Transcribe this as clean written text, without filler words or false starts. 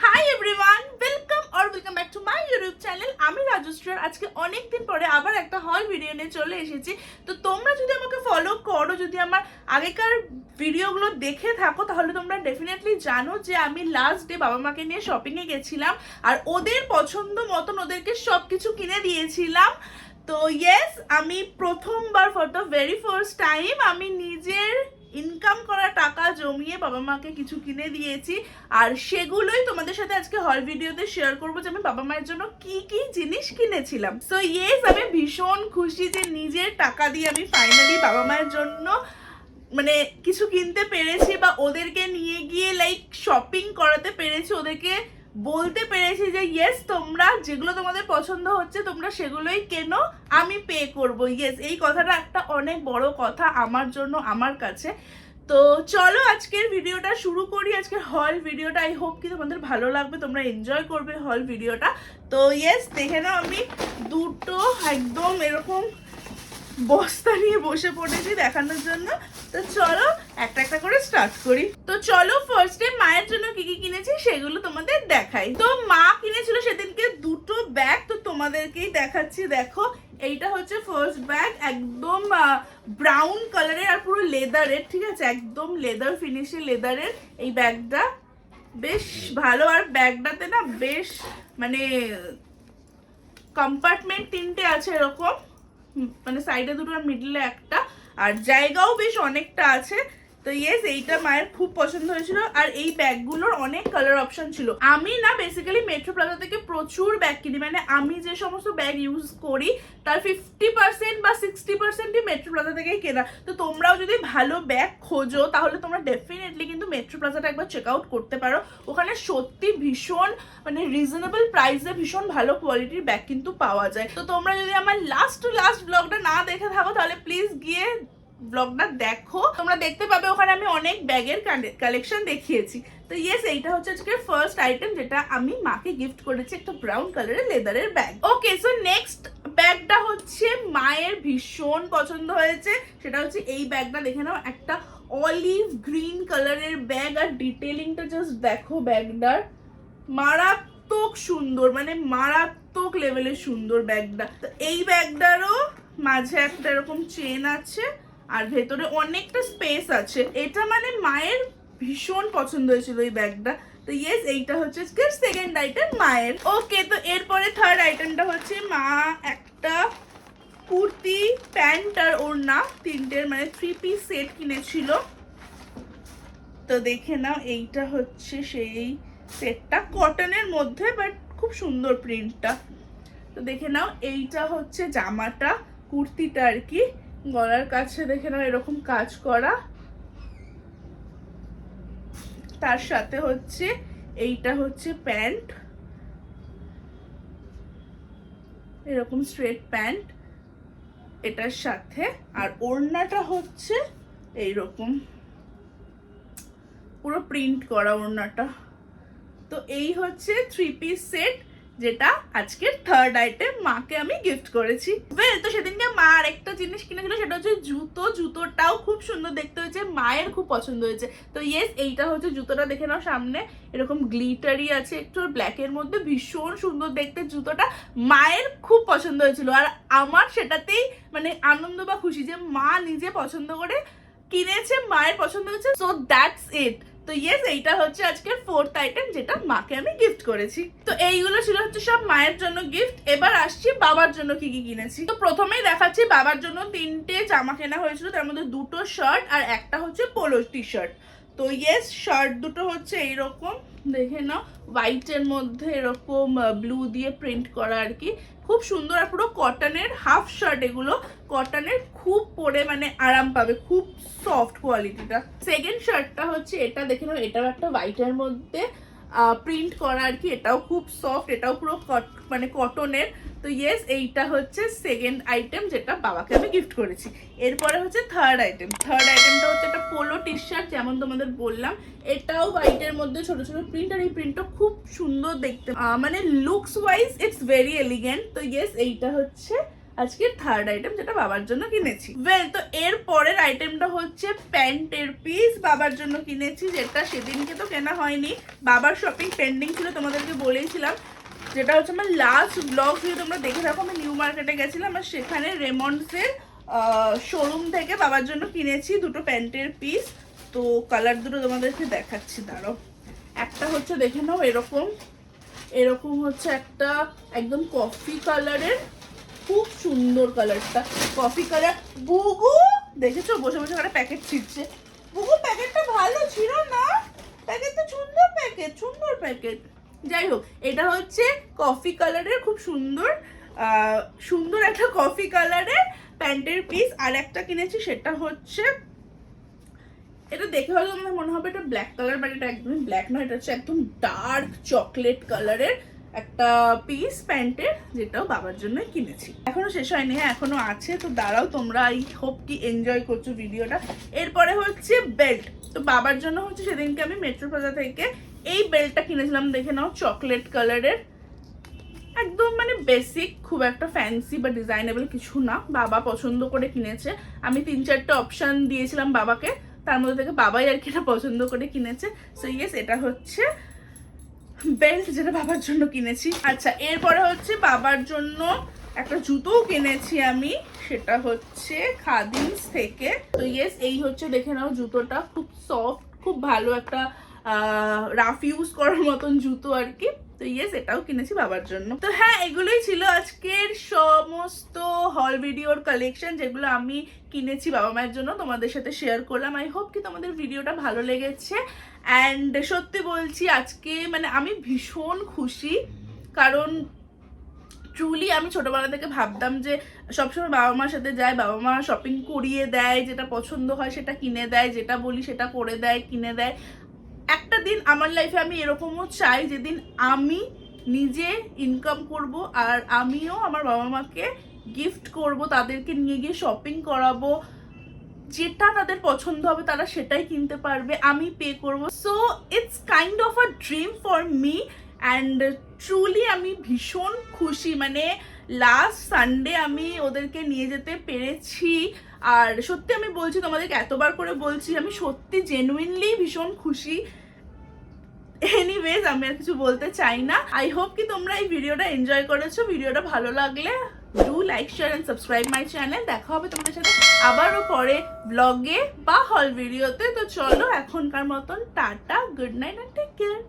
Hi everyone, welcome back to my YouTube channel. আমি রাজশ্রী। আজকে অনেক দিন পরে আবার একটা হল ভিডিও নিয়ে চলে এসেছি। তো তোমরা যদি আমাকে ফলো করো, যদি আমার আগেকার ভিডিওগুলো দেখে থাকো, তাহলে তোমরা ডেফিনেটলি জানো যে আমি লাস্ট ডে বাবা মাকে নিয়ে শপিংয়ে গেছিলাম আর ওদের পছন্দ মতন ওদেরকে সব কিছু কিনে দিয়েছিলাম। তো ইয়েস, আমি প্রথমবার for the very first time আমি নিজের ইনকাম করা টাকা জমিয়ে বাবা মাকে কিছু কিনে দিয়েছি, আর সেগুলোই তোমাদের সাথে আজকে হল ভিডিওতে শেয়ার করবো যে আমি বাবা মায়ের জন্য কি কি জিনিস কিনেছিলাম। সো ইয়েস, আমি ভীষণ খুশি যে নিজের টাকা দিয়ে আমি ফাইনালি বাবা মায়ের জন্য মানে কিছু কিনতে পেরেছি, বা ওদেরকে নিয়ে গিয়ে লাইক শপিং করাতে পেরেছি, ওদেরকে বলতে পেরেছি যে ইয়েস, তোমরা যেগুলো তোমাদের পছন্দ হচ্ছে তোমরা সেগুলোই কেনো, আমি পে করবো। ইয়েস, এই কথাটা একটা অনেক বড় কথা আমার জন্য, আমার কাছে। তো চলো আজকের ভিডিওটা শুরু করি। আজকের হল ভিডিওটা আই হোপ কি তোমাদের ভালো লাগবে, তোমরা এনজয় করবে হল ভিডিওটা। তো ইয়েস, দেখে নাও আমি দুটো একদম এরকম বস্তা নিয়ে বসে পড়েছি দেখানোর জন্য। তো চলো একটা একটা করে স্টার্ট করি। তো চলো ফার্স্টে মায়ের জন্য কি কি কিনেছি সেগুলো তোমাদের দেখাই। তো মা কিনেছিল সেদিনকে দুটো ব্যাগ, তো তোমাদেরকেই দেখাচ্ছি। দেখো, এইটা হচ্ছে ফার্স্ট ব্যাগ, একদম ব্রাউন কালারের আর পুরো লেদারের, ঠিক আছে, একদম লেদার ফিনিশে লেদারের এই ব্যাগটা বেশ ভালো। আর ব্যাগটাতে না বেশ মানে কম্পার্টমেন্ট তিনটে আছে এরকম, মানে সাইডে দুটো আর মিডলে একটা, আর জায়গাও বেশ অনেকটা আছে। তো ইয়েস, এইটা মায়ের খুব পছন্দ হয়েছিল। আর এই ব্যাগগুলোর অনেক কালার অপশন ছিল। আমি না বেসিক্যালি মেট্রো প্লাজা থেকে প্রচুর ব্যাগ কিনি, মানে আমি যে সমস্ত ব্যাগ ইউজ করি তার 50% বা 60%ই মেট্রো প্লাজা থেকেই কেনা। তো তোমরাও যদি ভালো ব্যাগ খোঁজো তাহলে তোমরা ডেফিনেটলি কিন্তু মেট্রো প্লাজাটা একবার চেক আউট করতে পারো। ওখানে সত্যি ভীষণ মানে রিজনেবল প্রাইসে ভীষণ ভালো কোয়ালিটির ব্যাগ কিন্তু পাওয়া যায়। তো তোমরা যদি আমার লাস্ট ব্লগটা না দেখে থাকো তাহলে প্লিজ গিয়ে ব্লগটা দেখো, তোমরা দেখতে পাবে ওখানে আমি অনেক ব্যাগের কালেকশন দেখিয়েছি। তো ইয়েস, এইটা হচ্ছে আজকে ফার্স্ট আইটেম যেটা আমি মাকে গিফট করেছি, একটা ব্রাউন কালারের লেদারের ব্যাগ। ওকে, সো নেক্সট ব্যাগটা হচ্ছে মায়ের ভীষণ পছন্দ হয়েছে, সেটা হচ্ছে এই ব্যাগটা। দেখে নাও, একটা অলিভ গ্রিন কালারের ব্যাগ, আর ডিটেলিংটা জাস্ট দেখো ব্যাগটার, মারাত্মক সুন্দর, মানে মারাত্মক লেভেলের সুন্দর ব্যাগটা। তো এই ব্যাগটারও মাঝে একটা এরকম চেন আছে আর ভেতরে অনেকটা স্পেস আছে। এটা মানে মায়ের ভীষণ পছন্দ হয়েছিল এই ব্যাগটা। তো ইয়েস, এইটা হচ্ছে সেকেন্ড আইটেম মায়ের। ওকে, তো এরপরে থার্ড আইটেমটা হচ্ছে মা একটা কুর্তি, প্যান্ট আর ওড়না তিনটের মানে 3 পিস সেট কিনেছিল। তো দেখে নাও, এইটা হচ্ছে সেই সেটটা, কটনের মধ্যে বাট খুব সুন্দর প্রিন্টটা। তো দেখে নাও, এইটা হচ্ছে জামাটা, কুর্তিটা আর কি, গলার কাছে দেখে নাও এরকম কাজ করা। তার সাথে হচ্ছে এইটা হচ্ছে প্যান্ট, এরকম স্ট্রেট প্যান্ট এটার সাথে, আর ওড়নাটা হচ্ছে এইরকম পুরো প্রিন্ট করা ওড়নাটা। তো এই হচ্ছে 3 পিস সেট যেটা আজকের থার্ড আইটেম মাকে আমি গিফট করেছি। ওয়েল, তো সেদিনকে মা আরেকটা জিনিস কিনেছিল, সেটা হচ্ছে জুতো। জুতোটাও খুব সুন্দর দেখতে হয়েছে, মায়ের খুব পছন্দ হয়েছে। তো ইয়েস, এইটা হচ্ছে জুতোটা, দেখে নাও সামনে এরকম গ্লিটারি আছে একটু ব্ল্যাকের মধ্যে, ভীষণ সুন্দর দেখতে জুতোটা, মায়ের খুব পছন্দ হয়েছিল। আর আমার সেটাতেই মানে আনন্দ বা খুশি যে মা নিজে পছন্দ করে কিনেছে, মায়ের পছন্দ হয়েছে, সো দ্যাটস ইট। তো ইয়েস, এইটা হচ্ছে আজকের ফোর্থ আইটেম যেটা মাকে আমি গিফট করেছি। তো এইগুলো ছিল হচ্ছে সব মায়ের জন্য গিফট। এবার আসছি বাবার জন্য কি কি কিনেছি। তো প্রথমেই দেখাচ্ছি বাবার জন্য তিনটে জামা কেনা হয়েছিল, তার মধ্যে দুটো শার্ট আর একটা হচ্ছে পোলো টি শার্ট। তো ইয়েস, শার্ট দুটো হচ্ছে এইরকম, দেখে নাও হোয়াইটের মধ্যে এরকম ব্লু দিয়ে প্রিন্ট করা আর কি, খুব সুন্দর। আর পুরো কটনের হাফ শার্ট, এগুলো কটনের, খুব পরে মানে আরাম পাবে, খুব সফট কোয়ালিটিটা। সেকেন্ড শার্টটা হচ্ছে এটা, দেখে নাও এটাও একটা হোয়াইটের মধ্যে প্রিন্ট করা আর কি, এটাও খুব সফট, এটাও পুরো মানে কটনের। তো ইয়েস, এইটা হচ্ছে সেকেন্ড আইটেম যেটা বাবাকে আমি গিফট করেছি। এরপরে হচ্ছে থার্ড আইটেমটা হচ্ছে একটা পোলো টি শার্ট, যেমন তোমাদের বললাম, এটাও হোয়াইটের মধ্যে ছোট ছোট প্রিন্ট, আর এই প্রিন্টটা খুব সুন্দর দেখতে, মানে looks wise it's very elegant. তো ইয়েস, এইটা হচ্ছে আজকে থার্ড আইটেম যেটা বাবার জন্য কিনেছি। ওয়েল, তো এর পরের আইটেমটা হচ্ছে প্যান্টের পিস বাবার জন্য কিনেছি, যেটা সেদিনকে তো কেনা হয়নি, বাবার শপিং পেন্ডিং ছিল, তোমাদেরকে বলেইছিলাম। যেটা হচ্ছে আমার লাস্ট ব্লগ, যদি তোমরা দেখে রাখো, আমি নিউ মার্কেটে গেছিলাম আর সেখানে রেমন্ডসের শোরুম থেকে বাবার জন্য কিনেছি দুটো প্যান্টের পিস। তো কালার দুটো তোমাদেরকে দেখাচ্ছি, দাঁড়াও। একটা হচ্ছে দেখে নাও এরকম হচ্ছে একটা একদম কফি কালারের, খুব সুন্দর কালারটা, কফি কালার। বুগু দেখেছো বসে বসে একটা প্যাকেট ছিটছে। বুগু প্যাকেটটা ভালো ছিল না, প্যাকেটটা সুন্দর প্যাকেট। যাই হোক, এটা হচ্ছে কফি কালারের, খুব সুন্দর সুন্দর একটা কফি কালারের প্যান্টের পিস। আর একটা কিনেছি, সেটা হচ্ছে, এটা দেখে হয়তো আমার মনে হবে এটা ব্ল্যাক কালার, বাট এটা একদমই ব্ল্যাক নয়, এটা হচ্ছে একদম ডার্ক চকলেট কালারের একটা পিস প্যান্টের, যেটাও বাবার জন্য কিনেছি। এখনো শেষ হয়নি, হ্যাঁ এখনো আছে, তো দাঁড়াও, তোমরা আই হোপ কি এনজয় করছো ভিডিওটা। এরপরে হচ্ছে বেল্ট। তো বাবার জন্য হচ্ছে সেদিনকে আমি মেট্রো প্লাজা থেকে এই বেল্টটা কিনেছিলাম, দেখে নাও, চকলেট কালারের, একদম মানে বেসিক, খুব একটা ফ্যান্সি বা ডিজাইনেবল কিছু না, বাবা পছন্দ করে কিনেছে। আমি 3-4টে অপশন দিয়েছিলাম বাবাকে, তার মধ্যে থেকে বাবাই আর কি এটা পছন্দ করে কিনেছে। সো ইয়েস, এটা হচ্ছে বেল্ট যেটা বাবার জন্য কিনেছি। আচ্ছা, এরপরে হচ্ছে বাবার জন্য একটা জুতোও কিনেছি আমি, সেটা হচ্ছে খাদিমস থেকে। তো ইয়েস, এই হচ্ছে দেখে নাও জুতোটা, খুব সফট, খুব ভালো একটা রাফ ইউজ করার মতন জুতো আর কি। তো ইয়েস, এটাও কিনেছি বাবার জন্য। তো হ্যাঁ, এগুলোই ছিল আজকের সমস্ত হল ভিডিওর কালেকশন, যেগুলো আমি কিনেছি বাবা মায়ের জন্য, তোমাদের সাথে শেয়ার করলাম। আই হোপ কি তোমাদের ভিডিওটা ভালো লেগেছে। অ্যান্ড সত্যি বলছি, আজকে মানে আমি ভীষণ খুশি, কারণ ট্রুলি আমি ছোটবেলা থেকে ভাবতাম যে সবসময় বাবা মার সাথে যাই, বাবা মা শপিং করিয়ে দেয়, যেটা পছন্দ হয় সেটা কিনে দেয়, যেটা বলি সেটা করে দেয়, কিনে দেয়। একটা দিন আমার লাইফে আমি এরকমও চাই, যেদিন আমি নিজে ইনকাম করব আর আমিও আমার বাবা মাকে গিফট করব, তাদেরকে নিয়ে গিয়ে শপিং করাবো, যেটা তাদের পছন্দ হবে তারা সেটাই কিনতে পারবে, আমি পে করব। So it's kind of a dream for me, and truly আমি ভীষণ খুশি। মানে লাস্ট সানডে আমি ওদেরকে নিয়ে যেতে পেরেছি, আর সত্যি আমি বলছি, তোমাদেরকে এতবার করে বলছি, আমি সত্যি জেনুইনলি ভীষণ খুশি। এনিওয়েজ, আমি আর কিছু বলতে চাই না। আই হোপ কি তোমরা এই ভিডিওটা এনজয় করেছো। ভিডিওটা ভালো লাগলে do like, share and subscribe my channel. দেখা হবে তোমাদের সাথে আবারও পরে ব্লগে বা হল ভিডিওতে। তো চলো, এখনকার মতন tata, good night and take care.